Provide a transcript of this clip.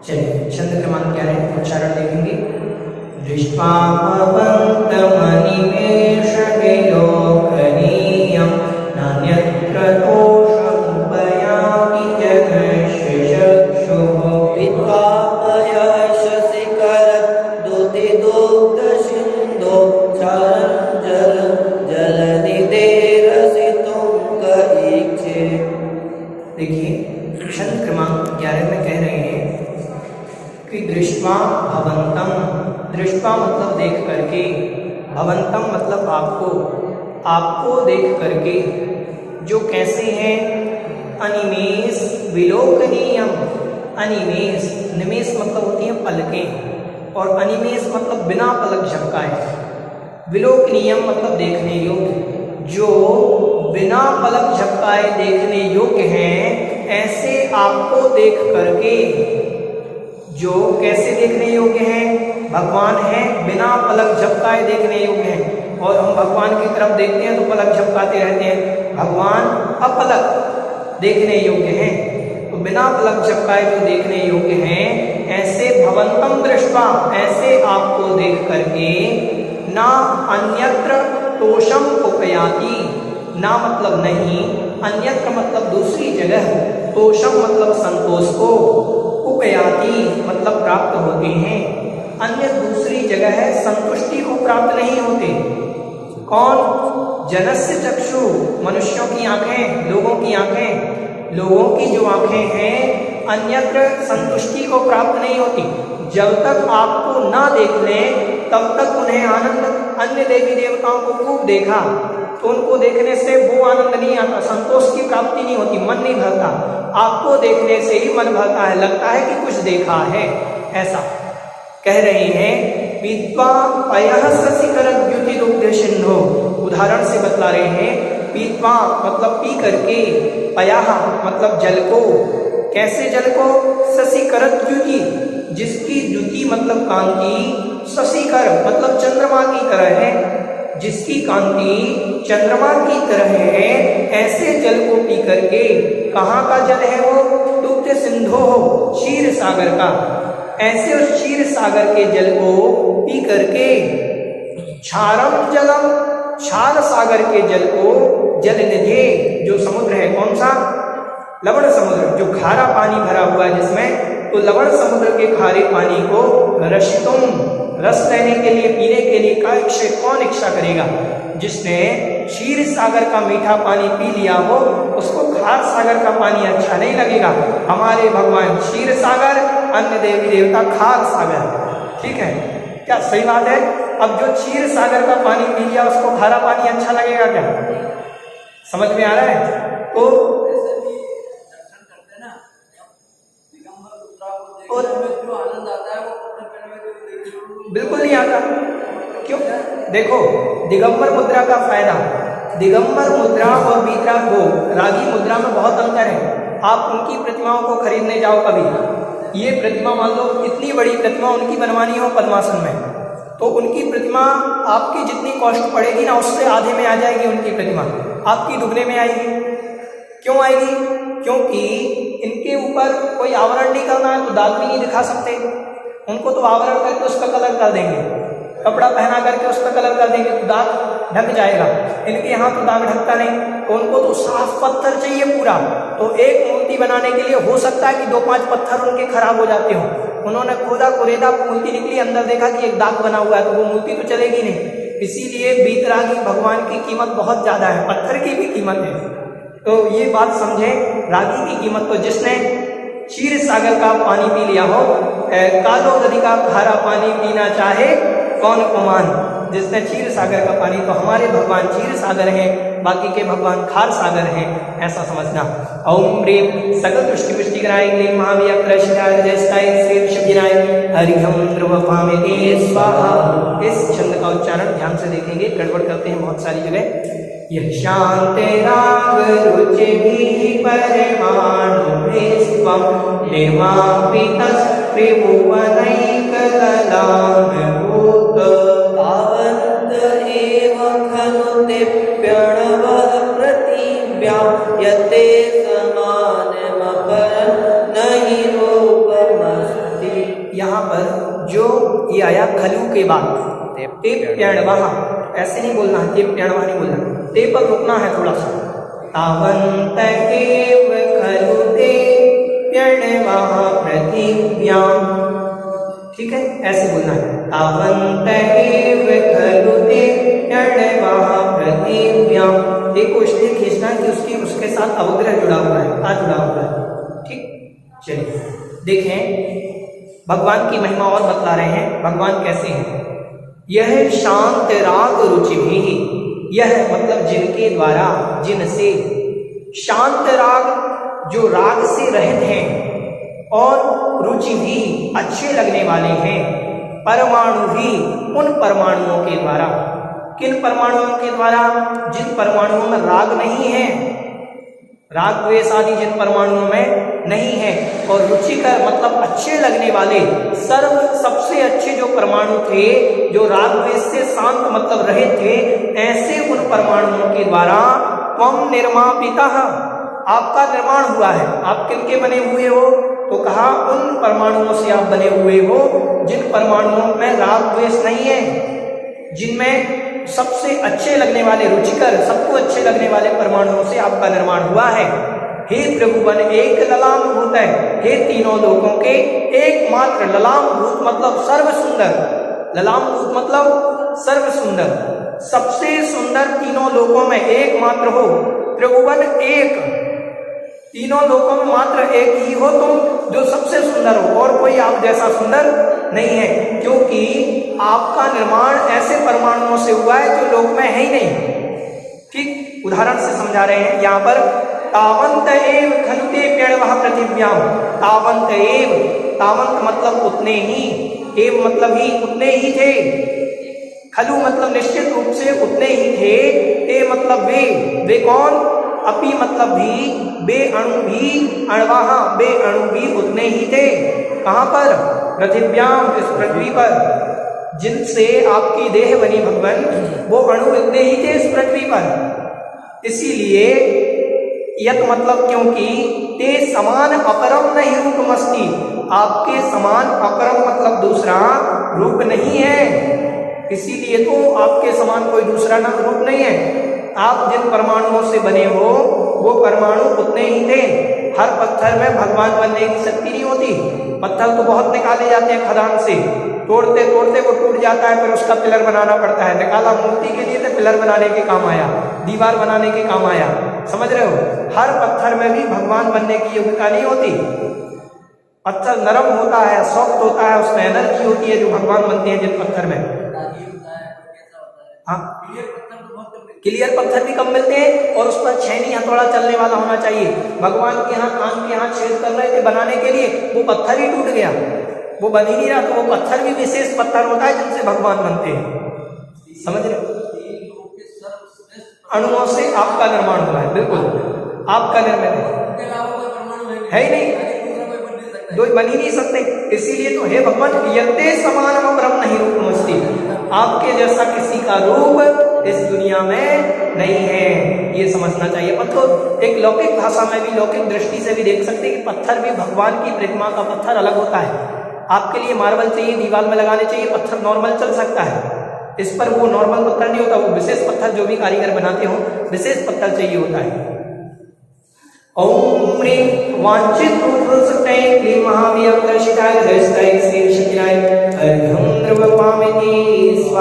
चलिए छंद क्रमांक क्या है उच्चारण देखेंगे। दृष्ट्वा भवन्तमनिमेष विलोकनीयं नान्यत्र दोषमुपयामि जगस्य चक्षुः विद्वापयशशिखरद्युतिदुग्धसिन्धो जलनिधेरसितुं कईक्षे। देखिए छंद क्रमांक 11 में कह रहे हैं कि दृष्ट्वा भवन्तम, दृष्ट्वा मतलब देख करके, भवन्तम मतलब आपको, आपको देख करके, जो कैसे हैं, अनिमेष विलोकनीयम, अनिमेष, निमेष मतलब होती है पलकें और अनिमेष मतलब बिना पलक झपकाए, विलोकनीयम मतलब देखने योग्य, जो बिना पलक झपकाए देखने योग्य हैं, ऐसे आपको देख करके, जो कैसे देखने योग्य हैं, भगवान हैं बिना पलक झपकाए देखने योग्य हैं। और हम भगवान की तरफ देखते हैं तो पलक झपकाते रहते हैं, भगवान अपलक देखने योग्य हैं, तो बिना पलक झपकाए जो देखने योग्य हैं, ऐसे भवन्तम दृष्ट्वा, ऐसे आपको देख करके, ना अन्यत्र तोषम उपयाति, ना मतलब नहीं, अन्यत्र मतलब दूसरी जगह, तोषम मतलब संतोष को, उपयाति मतलब प्राप्त होते हैं, अन्य दूसरी जगह है संतुष्टि को प्राप्त नहीं होते। कौन? जनस्य चक्षु, मनुष्यों की आंखें, लोगों की आंखें, लोगों की जो आंखें हैं अन्यत्र संतुष्टि को प्राप्त नहीं होती। जब तक आपको ना देख लें तब तक उन्हें आनंद, अन्य देवी देवताओं को खूब देखा तो उनको देखने से वो आनंद नहीं आता, संतोष की प्राप्ति नहीं होती, मन नहीं भरता। आपको देखने से ही मन भरता है, लगता है कि कुछ देखा है, ऐसा कह रहे हैं। पीत्वा पयः शशिखरद्युतिदुग्धसिन्धो, उदाहरण से बतला रहे हैं। पीत्वा मतलब पी करके, पयः मतलब जल को, कैसे जल को? शशिखरद्युति, जिसकी द्युति मतलब कांति, शशिकर मतलब चंद्रमा की तरह है, जिसकी कांति चंद्रमा की तरह है, ऐसे जल को पी करके, कहाँ का जल है वो? दुग्ध सिंधु, क्षीर सागर का, ऐसे उस क्षीर सागर के जल को पी करके, क्षारम जलम, क्षार सागर के जल को, जल निधे जो समुद्र है, कौन सा? लवण समुद्र, जो खारा पानी भरा हुआ है जिसमें, तो लवण समुद्र के खारे पानी को रसितुम, रस लेने के लिए, पीने के लिए का इच्छा, कौन इच्छा करेगा? जिसने क्षीर सागर का मीठा पानी पी लिया हो उसको खार सागर का पानी अच्छा नहीं लगेगा। हमारे भगवान क्षीर सागर, अन्य देवी देवता खार सागर, ठीक है क्या? सही बात है। अब जो क्षीर सागर का पानी पी लिया उसको खारा पानी अच्छा लगेगा क्या? समझ में आ रहा है? तो आनंद आता है वो बिल्कुल नहीं आता। क्यों? देखो दिगंबर मुद्रा का फायदा, दिगंबर मुद्रा और वीतराग रागी मुद्रा में बहुत अंतर है। आप उनकी प्रतिमाओं को खरीदने जाओ कभी, ये प्रतिमा मान लो इतनी बड़ी प्रतिमा उनकी बनवानी हो पद्मासन में, तो उनकी प्रतिमा आपकी जितनी कॉस्ट पड़ेगी ना उससे आधे में आ जाएगी उनकी प्रतिमा, आपकी दुगने में आएगी। क्यों आएगी? क्योंकि इनके ऊपर कोई आवरण नहीं करना है तो दाग भी नहीं दिखा सकते, उनको तो आवरण करके उस पर कलर कर देंगे, कपड़ा पहना करके उस पर कलर कर देंगे तो दाग ढक जाएगा। इनके यहाँ तो दाग ढकता नहीं, तो उनको तो साफ पत्थर चाहिए पूरा। तो एक मूर्ति बनाने के लिए हो सकता है कि 2-5 पत्थर उनके खराब हो जाते हो, उन्होंने खोदा कुरेदा, मूर्ति निकली, अंदर देखा कि एक दाग बना हुआ है, तो वो मूर्ति तो चलेगी नहीं। इसीलिए वीतरागी भगवान की कीमत बहुत ज्यादा है, पत्थर की भी कीमत है। तो ये बात समझे, रागी की कीमत। तो जिसने क्षीर सागर का पानी पी लिया हो, कालो नदी का खारा पानी पीना चाहे कौन कुमान, जिसने क्षीर सागर का पानी, तो हमारे भगवान क्षीर सागर हैं, बाकी के भगवान खार सागर हैं, ऐसा समझना। ओम ह्रीं सकल दृष्टि पुष्टि कराय क्लीं महावीर कृष्णाय जयस्ताय श्री शिवजिनाय हरिहम ध्रुवभामे स्वाहा। इस छंद का उच्चारण ध्यान से देखेंगे, गड़बड़ करते हैं बहुत सारी जगह। यह शांति राग रुचि भी परमाणु विश्वम निर्मापितस् त्रिभुवनैकललाभूत तावन्त एव खलु दिव्यणवः प्रतिव्याप्यते समानमपरं न हि रूपमस्ति। यहाँ पर जो ये आया खलु के बाद ते प्यणवः, ऐसे नहीं बोलना है, ते प्यणवः नहीं बोलना, ते पर रुकना है थोड़ा सा। तावन्त एव खलु ते प्यणवः पृथिव्याम्, ठीक है, ऐसे बोलना है। तावन्त एव खलु ते प्यणवः पृथिव्याम्। एक को इसलिए खींचना है कि उसके साथ अवग्रह जुड़ा हुआ है, आ जुड़ा हुआ है, ठीक। चलिए देखें भगवान की महिमा और बतला रहे हैं, भगवान कैसे हैं। यह शांत राग रुचि भी, यह मतलब जिनके द्वारा, जिनसे, शांत राग जो राग से रहित हैं और रुचि भी अच्छे लगने वाले हैं, परमाणु भी उन परमाणुओं के द्वारा, किन परमाणुओं के द्वारा, जिन परमाणुओं में राग नहीं है, राग द्वेष आदि जिन परमाणुओं में नहीं है, और रुचिकर मतलब अच्छे लगने वाले, सबसे अच्छे जो परमाणु थे, जो राग द्वेष से शांत मतलब रहित थे, ऐसे उन परमाणुओं के द्वारा त्वं निर्मापितः, आपका निर्माण हुआ है। आप किनके बने हुए हो, तो कहा उन परमाणुओं से आप बने हुए हो जिन परमाणुओं में राग द्वेष नहीं है, जिनमें सबसे अच्छे लगने वाले, रुचिकर, सबको अच्छे लगने वाले परमाणुओं से आपका निर्माण हुआ है। हे त्रिभुवन एक ललाम भूत है, हे तीनों लोगों के एकमात्र, ललाम भूत मतलब सर्व सुंदर, ललाम भूत मतलब सर्व सुंदर, सबसे सुंदर तीनों लोगों में एकमात्र हो। त्रिभुवन एक, तीनों लोगों में मात्र एक ही हो तुम, जो सबसे सुंदर हो, और कोई आप जैसा सुंदर नहीं है, क्योंकि आपका निर्माण ऐसे परमाणुओं से हुआ है जो लोक में है ही नहीं। ठीक, उदाहरण से समझा रहे हैं यहाँ पर। तावंत एव खलु ते प्यणवः पृथिव्याम्, तावंत एव, तावंत मतलब उतने ही, एव मतलब ही, उतने ही थे, खलु मतलब निश्चित रूप से उतने ही थे, ते मतलब वे कौन, अपि मतलब भी, बे अणु भी, अणवाहा बे अणु भी उतने ही थे। कहाँ पर, पृथिव्याम, इस पृथ्वी पर, जिनसे आपकी देह बनी भगवान, वो अणु इतने ही थे इस पृथ्वी पर। इसीलिए यत मतलब क्योंकि ते समान अपरम नहीं रूपमस्ति, आपके समान अपरम मतलब दूसरा रूप नहीं है, इसीलिए तो आपके समान कोई दूसरा ना रूप नहीं है। आप जिन परमाणुओं से बने हो वो परमाणु उतने ही थे। हर पत्थर में भगवान बनने की शक्ति नहीं होती। पत्थर तो बहुत निकाले जाते हैं खदान से, तोड़ते तोड़ते वो टूट जाता है, फिर उसका पिलर बनाना पड़ता है। निकाला मूर्ति के लिए तो पिलर बनाने के काम आया, दीवार बनाने के काम आया, समझ रहे हो। हर पत्थर में भी भगवान बनने की योग्यता नहीं होती। पत्थर नरम होता है, सॉफ्ट होता है, उसमें एनर्जी होती है जो भगवान बनते हैं जिन पत्थर में। हाँ, क्लियर पत्थर भी कम मिलते हैं, और उस पर छेनी हथौड़ा चलने वाला होना चाहिए। भगवान के यहाँ कान के यहाँ छेद कर रहे थे बनाने के लिए, वो पत्थर ही टूट गया, वो बन ही नहीं रहा। तो वो पत्थर भी विशेष पत्थर होता है जिनसे भगवान बनते हैं, समझ रहे हो। अणुओं से आपका निर्माण हुआ है, बिल्कुल आपका निर्माण है ही नहीं, दो बन ही नहीं सकते। इसीलिए तो हे भगवान, यते समान ब्रह्म नहीं रूपमस्ति, आपके जैसा किसी का रूप इस दुनिया में नहीं है, ये समझना चाहिए। पर तो एक लौकिक भाषा में भी, लौकिक दृष्टि से भी देख सकते हैं कि पत्थर भी भगवान की प्रतिमा का पत्थर अलग होता है। आपके लिए मार्बल चाहिए, दीवार में लगाने चाहिए, पत्थर नॉर्मल चल सकता है, इस पर वो नॉर्मल पत्थर नहीं होता, वो विशेष पत्थर जो भी कारीगर बनाते हो विशेष पत्थर चाहिए होता है। ओम ह्रीं वांछित पुरुषोत्तम महावीर दर्शिताय दर्शिताय श्री शक्तिनाय अर्घं द्रवपामिति।